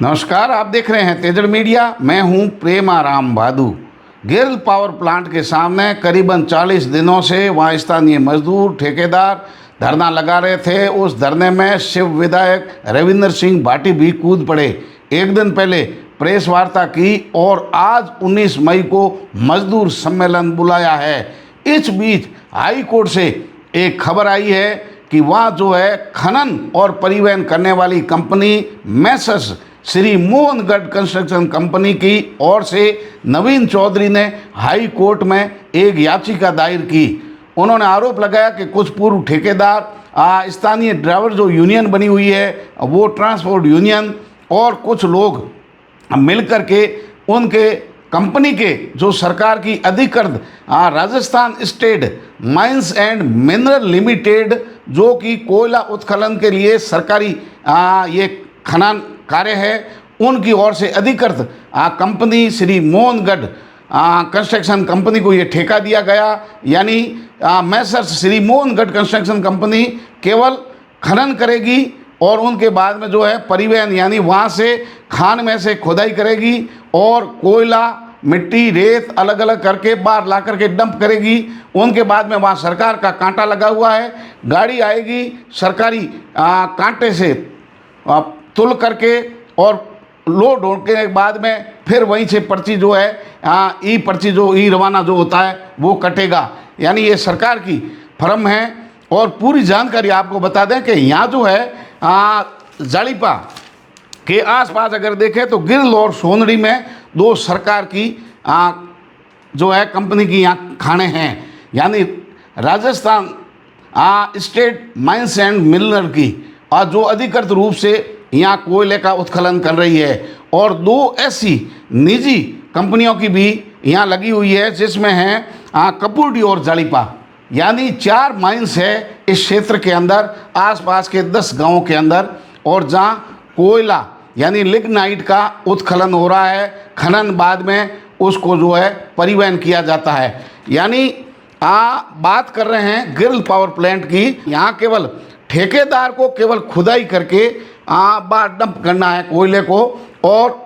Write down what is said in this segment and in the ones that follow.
नमस्कार, आप देख रहे हैं तेजड़ मीडिया। मैं हूं प्रेमाराम भादु। गिरल पावर प्लांट के सामने करीबन 40 दिनों से वहां स्थानीय मजदूर ठेकेदार धरना लगा रहे थे। उस धरने में शिव विधायक रविंद्र सिंह भाटी भी कूद पड़े। एक दिन पहले प्रेस वार्ता की और आज 19 मई को मजदूर सम्मेलन बुलाया है। इस बीच हाई कोर्ट से एक खबर आई है कि वहाँ जो है खनन और परिवहन करने वाली company Messrs Shri Mohangarh construction company की ओर से नवीन चौधरी ने हाई कोर्ट में एक याचिका दायर की। उन्होंने आरोप लगाया कि कुछ पूर्व ठेकेदार, स्थानीय ड्राइवर जो यूनियन बनी हुई है वो ट्रांसपोर्ट यूनियन और कुछ लोग मिलकर के उनके कंपनी के जो सरकार की अधिकृत Rajasthan state mines and mineral limited जो कि कोयला उत्खनन के लिए सरकारी ये खनन कार्य है, उनकी ओर से अधिकृत company Shri Mohangarh construction company को ये ठेका दिया गया। यानी Messrs Shri Mohangarh construction company केवल खनन करेगी और उनके बाद में जो है परिवहन यानी वहाँ से खान में से खुदाई करेगी और कोयला मिट्टी रेत अलग अलग करके बाहर ला करके डंप करेगी। उनके बाद में वहाँ सरकार का कांटा लगा हुआ है, गाड़ी आएगी सरकारी कांटे से तुल करके और लोड होने के बाद में फिर वहीं से पर्ची जो है ई पर्ची जो ई रवाना जो होता है वो कटेगा। यानी ये सरकार की फर्म है। और पूरी जानकारी आपको बता दें कि यहाँ जो है जालिपा के आसपास अगर देखें तो गिरल और सोनड़ी में दो सरकार की जो है कंपनी की यहाँ खाने हैं। यानी Rajasthan state mines and mineral की और जो अधिकृत रूप से यहाँ कोयले का उत्खनन कर रही है और दो ऐसी निजी कंपनियों की भी यहाँ लगी हुई है जिसमें हैं कपूरडी और जालिपा। यानी 4 माइंस है इस क्षेत्र के अंदर, आसपास के 10 गांवों के अंदर, और जहाँ कोयला यानी लिग्नाइट का उत्खनन हो रहा है, खनन बाद में उसको जो है परिवहन किया जाता है। यानी बात कर रहे हैं गिरल पावर प्लांट की। यहाँ केवल ठेकेदार को केवल खुदाई करके बाहर डंप करना है कोयले को और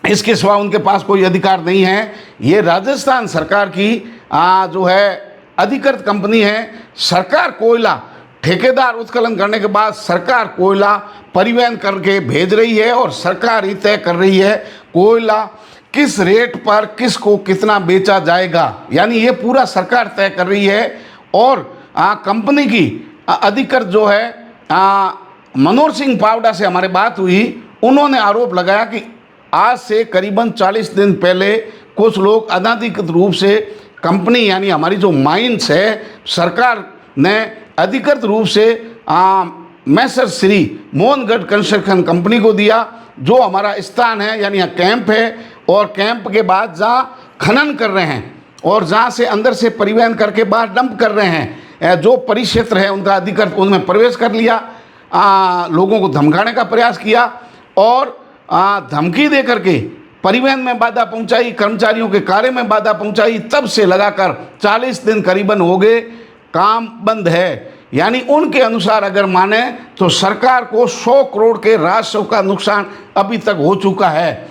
इसके सिवा उनके पास कोई अधिकार नहीं है। ये राजस्थान सरकार की जो है अधिकृत कंपनी है। सरकार कोयला ठेकेदार उत्खनन करने के बाद सरकार कोयला परिवहन करके भेज रही है और सरकार ही तय कर रही है कोयला किस रेट पर किसको कितना बेचा जाएगा। यानी ये पूरा सरकार तय कर रही है। और कंपनी की अधिकृत जो है मनोहर सिंह पावडा से हमारी बात हुई। उन्होंने आरोप लगाया कि आज से करीबन 40 दिन पहले कुछ लोग अनाधिकृत रूप से कंपनी यानी हमारी जो माइंस है सरकार ने अधिकृत रूप से मैसर श्री मोहनगढ़ कंस्ट्रक्शन कंपनी को दिया, जो हमारा स्थान है यानी यहाँ कैंप है और कैंप के बाद जहाँ खनन कर रहे हैं और जहाँ से अंदर से परिवहन करके बाहर डंप कर रहे हैं, जो परिक्षेत्र है उनका अधिकृत उनमें प्रवेश कर लिया, लोगों को धमकाने का प्रयास किया और धमकी दे करके परिवहन में बाधा पहुंचाई, कर्मचारियों के कार्य में बाधा पहुंचाई। तब से लगाकर 40 दिन करीबन हो गए, काम बंद है। यानी उनके अनुसार अगर माने तो सरकार को 100 करोड़ के राजस्व का नुकसान अभी तक हो चुका है।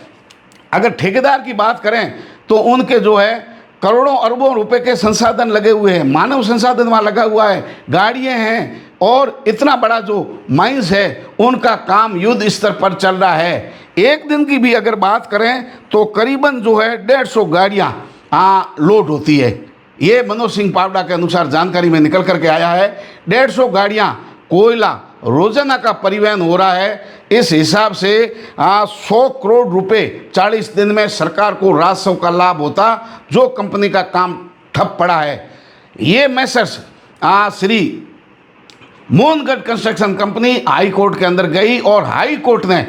अगर ठेकेदार की बात करें तो उनके जो है करोड़ों अरबों रुपए के संसाधन लगे हुए हैं, मानव संसाधन वहाँ लगा हुआ है, गाड़ियाँ हैं और इतना बड़ा जो माइंस है उनका काम युद्ध स्तर पर चल रहा है। एक दिन की भी अगर बात करें तो करीबन जो है 150 गाड़ियाँ लोड होती है। ये मनोहर सिंह पावडा के अनुसार जानकारी में निकल करके आया है। 150 गाड़ियाँ कोयला रोजाना का परिवहन हो रहा है। इस हिसाब से 100 करोड़ रुपए 40 दिन में सरकार को राजस्व का लाभ होता, जो कंपनी का काम ठप पड़ा है। ये Messrs Shri Mohangarh construction company high court के अंदर गई और हाई कोर्ट ने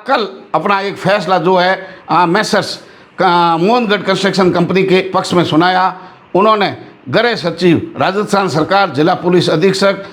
कल अपना एक फैसला जो है मैसर्स मोहनगढ़ कंस्ट्रक्शन कंपनी के पक्ष में सुनाया। उन्होंने गृह सचिव राजस्थान सरकार, जिला पुलिस अधीक्षक,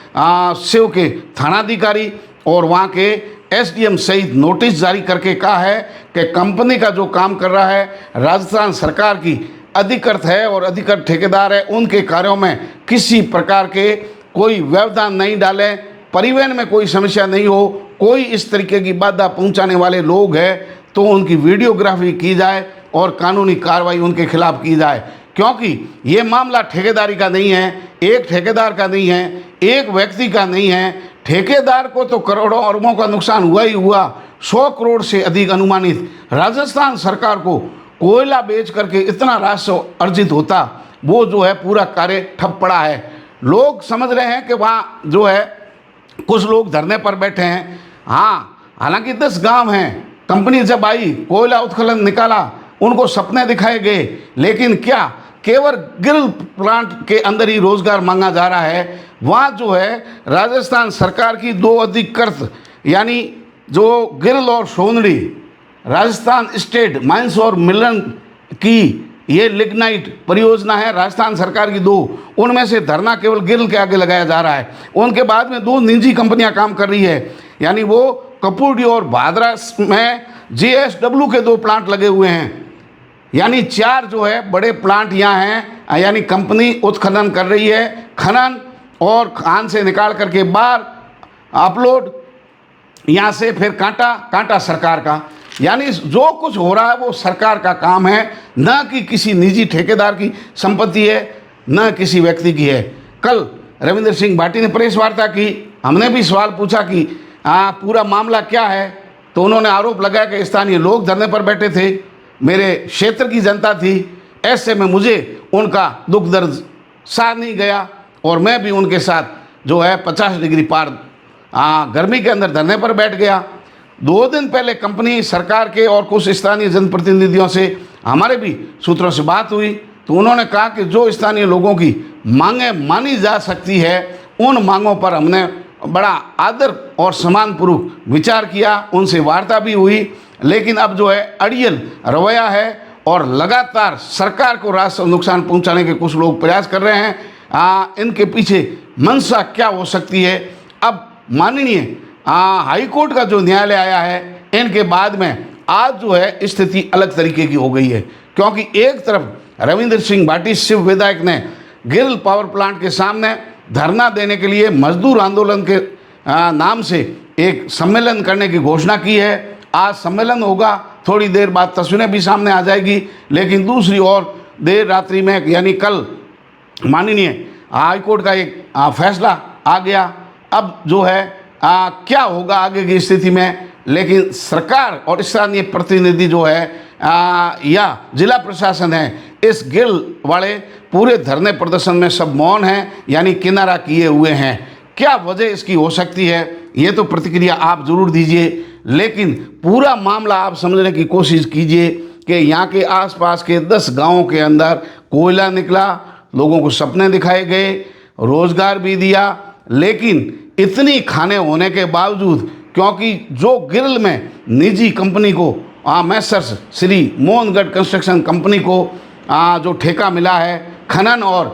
शिव के थानाधिकारी और वहाँ के एसडीएम सहित नोटिस जारी करके कहा है कि कंपनी का जो काम कर रहा है राजस्थान सरकार की अधिकृत है और अधिकृत ठेकेदार है, उनके कार्यों में किसी प्रकार के कोई व्यवधान नहीं डालें, परिवहन में कोई समस्या नहीं हो, कोई इस तरीके की बाधा पहुंचाने वाले लोग हैं तो उनकी वीडियोग्राफी की जाए और कानूनी कार्रवाई उनके खिलाफ की जाए, क्योंकि ये मामला ठेकेदारी का नहीं है, एक ठेकेदार का नहीं है, एक व्यक्ति का नहीं है। ठेकेदार को तो करोड़ों अरबों का नुकसान हुआ ही हुआ। 100 करोड़ से अधिक अनुमानित राजस्थान सरकार को कोयला बेच करके इतना राजस्व अर्जित होता, वो जो है पूरा कार्य ठप पड़ा है। लोग समझ रहे हैं कि वहाँ जो है कुछ लोग धरने पर बैठे हैं। हाँ, हालांकि 10 गांव हैं, कंपनी जब आई कोयला उत्खनन निकाला, उनको सपने दिखाए गए, लेकिन क्या केवल गिरल प्लांट के अंदर ही रोजगार मांगा जा रहा है। वहाँ जो है राजस्थान सरकार की 2 अधिकृत यानी जो गिरल और सोनड़ी राजस्थान स्टेट माइंस और मिलन की ये लिग्नाइट परियोजना है, राजस्थान सरकार की 2, उनमें से धरना केवल गिरल के आगे लगाया जा रहा है। उनके बाद में 2 निजी कंपनियां काम कर रही है, यानी वो कपूरडी और भादरा में JSW के 2 प्लांट लगे हुए हैं, यानी 4 जो है बड़े प्लांट यहाँ हैं। यानी कंपनी उत्खनन कर रही है, खनन और खान से निकाल करके बाहर अपलोड, यहाँ से फिर कांटा सरकार का। यानी जो कुछ हो रहा है वो सरकार का काम है, न कि किसी निजी ठेकेदार की संपत्ति है, न किसी व्यक्ति की है। कल रविंद्र सिंह भाटी ने प्रेस वार्ता की, हमने भी सवाल पूछा कि पूरा मामला क्या है, तो उन्होंने आरोप लगाया कि स्थानीय लोग धरने पर बैठे थे, मेरे क्षेत्र की जनता थी, ऐसे में मुझे उनका दुख दर्द सह नहीं गया और मैं भी उनके साथ जो है 50 डिग्री पार गर्मी के अंदर धरने पर बैठ गया। 2 दिन पहले कंपनी, सरकार के और कुछ स्थानीय जनप्रतिनिधियों से हमारे भी सूत्रों से बात हुई, तो उन्होंने कहा कि जो स्थानीय लोगों की मांगें मानी जा सकती है, उन मांगों पर हमने बड़ा आदर और सम्मानपूर्वक विचार किया, उनसे वार्ता भी हुई। लेकिन अब जो है अड़ियल रवैया है और लगातार सरकार को राजस्व नुकसान पहुंचाने के कुछ लोग प्रयास कर रहे हैं। इनके पीछे मंशा क्या हो सकती है? अब माननीय हाई कोर्ट का जो न्यायालय आया है, इनके बाद में आज जो है स्थिति अलग तरीके की हो गई है, क्योंकि एक तरफ रविंद्र सिंह भाटी शिव विधायक ने गिरल पावर प्लांट के सामने धरना देने के लिए मजदूर आंदोलन के नाम से एक सम्मेलन करने की घोषणा की है। आज सम्मेलन होगा, थोड़ी देर बाद तस्वीरें भी सामने आ जाएगी। लेकिन दूसरी ओर देर रात्रि में यानी कल माननीय हाईकोर्ट का एक फैसला आ गया। अब जो है क्या होगा आगे की स्थिति में, लेकिन सरकार और स्थानीय प्रतिनिधि जो है या जिला प्रशासन है, इस गिरल वाले पूरे धरने प्रदर्शन में सब मौन हैं, यानी किनारा किए हुए हैं। क्या वजह इसकी हो सकती है, ये तो प्रतिक्रिया आप ज़रूर दीजिए, लेकिन पूरा मामला आप समझने की कोशिश कीजिए कि यहाँ के आसपास के 10 गांवों के अंदर कोयला निकला, लोगों को सपने दिखाए गए, रोजगार भी दिया, लेकिन इतनी खाने होने के बावजूद, क्योंकि जो गिरल में निजी कंपनी को Messrs Shri Mohangarh construction company को जो ठेका मिला है खनन और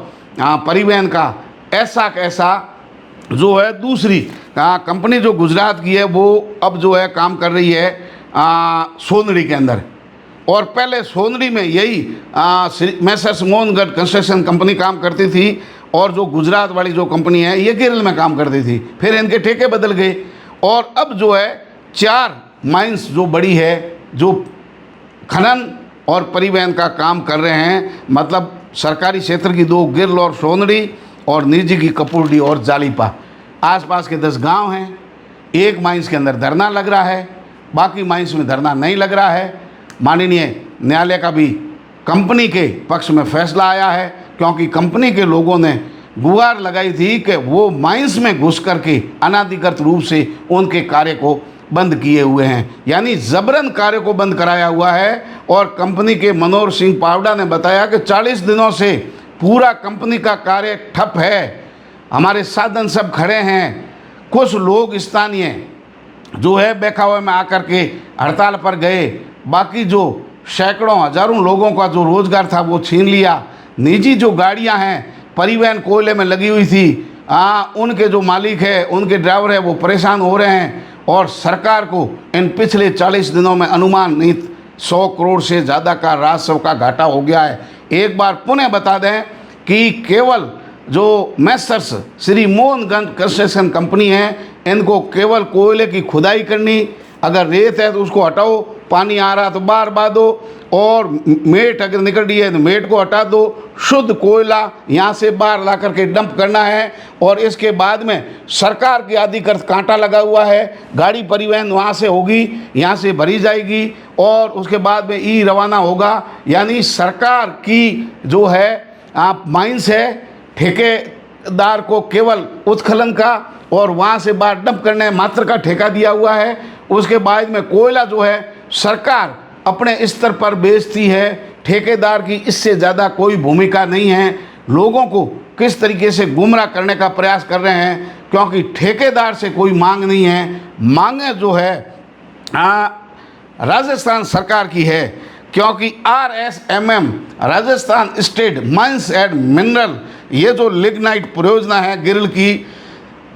परिवहन का, ऐसा कैसा जो है दूसरी कंपनी जो गुजरात की है वो अब जो है काम कर रही है सोनड़ी के अंदर, और पहले सोनड़ी में यही मैसर्स मोहनगढ़ कंस्ट्रक्शन कंपनी काम करती थी, और जो गुजरात वाली जो कंपनी है ये गिरल में काम करती थी। फिर इनके ठेके बदल गए और अब जो है 4 माइंस जो बड़ी है जो खनन और परिवहन का काम कर रहे हैं, मतलब सरकारी क्षेत्र की 2 गिरल और सोनड़ी और निजी की कपूरडी और जालीपा। आसपास के 10 गांव हैं, एक माइंस के अंदर धरना लग रहा है, बाकी माइंस में धरना नहीं लग रहा है। माननीय न्यायालय का भी कंपनी के पक्ष में फैसला आया है, क्योंकि कंपनी के लोगों ने गुहार लगाई थी कि वो माइंस में घुस करके अनाधिकृत रूप से उनके कार्य को बंद किए हुए हैं, यानी जबरन कार्य को बंद कराया हुआ है। और कंपनी के मनोहर सिंह पावडा ने बताया कि 40 दिनों से पूरा कंपनी का कार्य ठप है, हमारे साधन सब खड़े हैं। कुछ लोग स्थानीय जो है बेखावे में आकर के हड़ताल पर गए, बाकी जो सैकड़ों हजारों लोगों का जो रोजगार था वो छीन लिया। निजी जो गाड़ियां हैं परिवहन कोयले में लगी हुई थी, उनके जो मालिक है, उनके ड्राइवर है, वो परेशान हो रहे हैं। और सरकार को इन पिछले 40 दिनों में अनुमानित 100 करोड़ से ज़्यादा का राजस्व का घाटा हो गया है। एक बार पुनः बता दें कि केवल जो Messrs Shri Mohangarh construction company है, इनको केवल कोयले की खुदाई करनी, अगर रेत है तो उसको हटाओ, पानी आ रहा तो बाहर बहा दो, और मेट अगर निकल रही है तो मेट को हटा दो, शुद्ध कोयला यहाँ से बाहर ला करके डंप करना है। और इसके बाद में सरकार की अधिकृत कांटा लगा हुआ है, गाड़ी परिवहन वहाँ से होगी, यहाँ से भरी जाएगी और उसके बाद में ई रवाना होगा। यानी सरकार की जो है आप माइंस है, ठेकेदार को केवल उत्खनन का और वहाँ से बाहर डंप करने मात्र का ठेका दिया हुआ है। उसके बाद में कोयला जो है सरकार अपने स्तर पर बेचती है, ठेकेदार की इससे ज़्यादा कोई भूमिका नहीं है। लोगों को किस तरीके से गुमराह करने का प्रयास कर रहे हैं, क्योंकि ठेकेदार से कोई मांग नहीं है, मांगे जो है राजस्थान सरकार की है, क्योंकि RSMM Rajasthan state mines and mineral ये जो लिग्नाइट परियोजना है गिरल की,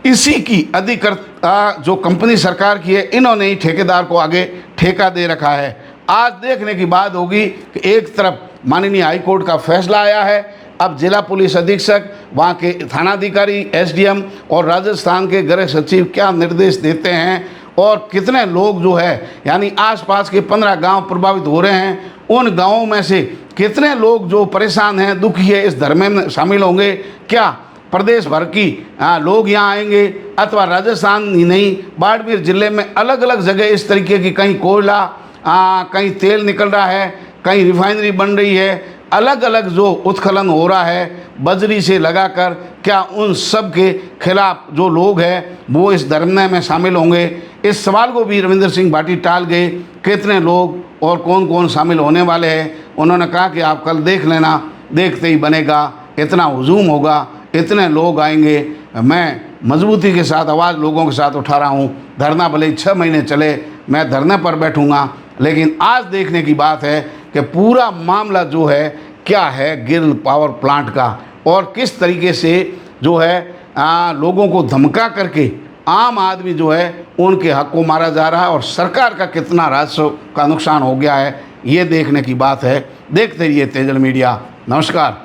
इसी की अधिकृत जो कंपनी सरकार की है, इन्होंने ही ठेकेदार को आगे ठेका दे रखा है। आज देखने की बात होगी कि एक तरफ माननीय हाई कोर्ट का फैसला आया है, अब जिला पुलिस अधीक्षक, वहाँ के थानाधिकारी, SDM और राजस्थान के गृह सचिव क्या निर्देश देते हैं और कितने लोग जो है यानी आसपास के 15 गांव प्रभावित हो रहे हैं, उन गांवों में से कितने लोग जो परेशान हैं, दुखी है, इस धरने में शामिल होंगे। क्या प्रदेश भर की लोग यहाँ आएंगे अथवा राजस्थान ही नहीं, बाड़मेर जिले में अलग अलग जगह इस तरीके की कहीं कोयला, कहीं तेल निकल रहा है, कहीं रिफाइनरी बन रही है, अलग अलग जो उत्खनन हो रहा है बजरी से लगाकर, क्या उन सब के खिलाफ जो लोग हैं वो इस धरने में शामिल होंगे? इस सवाल को भी रविंद्र सिंह भाटी टाल गए। कितने लोग और कौन कौन शामिल होने वाले हैं, उन्होंने कहा कि आप कल देख लेना, देखते ही बनेगा, इतना हुजूम होगा, इतने लोग आएंगे। मैं मजबूती के साथ आवाज़ लोगों के साथ उठा रहा हूँ, धरना भले 6 महीने चले, मैं धरने पर बैठूँगा, लेकिन आज देखने की बात है कि पूरा मामला जो है क्या है गिरल पावर प्लांट का, और किस तरीके से जो है लोगों को धमका करके आम आदमी जो है उनके हक को मारा जा रहा है, और सरकार का कितना राजस्व का नुकसान हो गया है, ये देखने की बात है। देखते रहिए तेजल मीडिया। नमस्कार।